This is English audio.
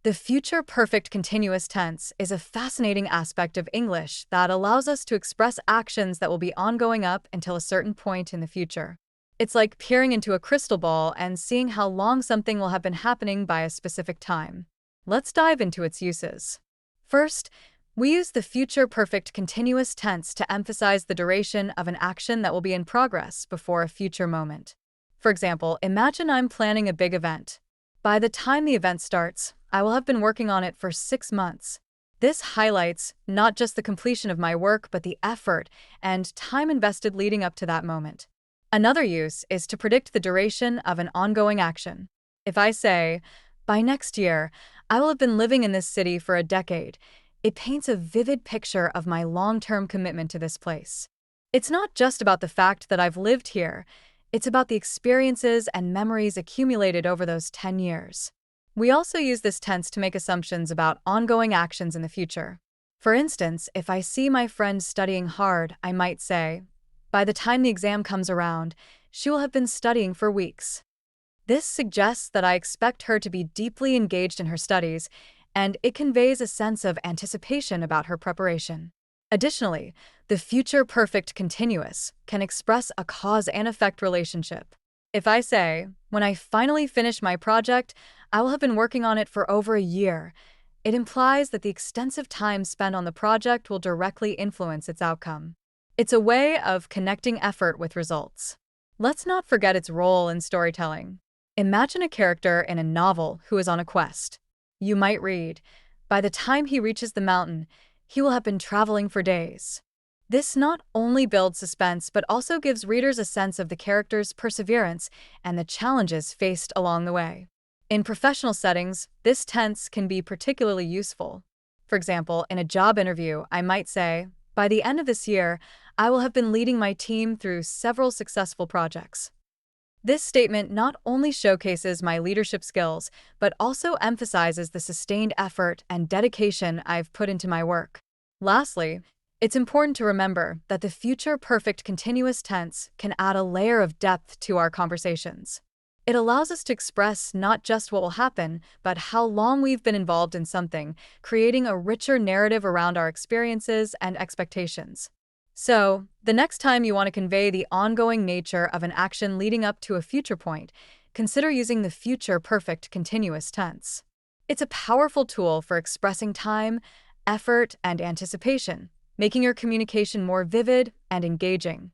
The future perfect continuous tense is a fascinating aspect of English that allows us to express actions that will be ongoing up until a certain point in the future. It's like peering into a crystal ball and seeing how long something will have been happening by a specific time. Let's dive into its uses. First, we use the future perfect continuous tense to emphasize the duration of an action that will be in progress before a future moment. For example, imagine I'm planning a big event. By the time the event starts, I will have been working on it for 6 months. This highlights not just the completion of my work, but the effort and time invested leading up to that moment. Another use is to predict the duration of an ongoing action. If I say, by next year, I will have been living in this city for a decade, it paints a vivid picture of my long-term commitment to this place. It's not just about the fact that I've lived here, it's about the experiences and memories accumulated over those 10 years. We also use this tense to make assumptions about ongoing actions in the future. For instance, if I see my friend studying hard, I might say, by the time the exam comes around, she will have been studying for weeks. This suggests that I expect her to be deeply engaged in her studies, and it conveys a sense of anticipation about her preparation. Additionally, the future perfect continuous can express a cause and effect relationship. If I say, when I finally finish my project, I will have been working on it for over a year, it implies that the extensive time spent on the project will directly influence its outcome. It's a way of connecting effort with results. Let's not forget its role in storytelling. Imagine a character in a novel who is on a quest. You might read, by the time he reaches the mountain, he will have been traveling for days. This not only builds suspense, but also gives readers a sense of the character's perseverance and the challenges faced along the way. In professional settings, this tense can be particularly useful. For example, in a job interview, I might say, by the end of this year, I will have been leading my team through several successful projects. This statement not only showcases my leadership skills, but also emphasizes the sustained effort and dedication I've put into my work. Lastly, it's important to remember that the future perfect continuous tense can add a layer of depth to our conversations. It allows us to express not just what will happen, but how long we've been involved in something, creating a richer narrative around our experiences and expectations. So, the next time you want to convey the ongoing nature of an action leading up to a future point, consider using the future perfect continuous tense. It's a powerful tool for expressing time, effort, and anticipation, making your communication more vivid and engaging.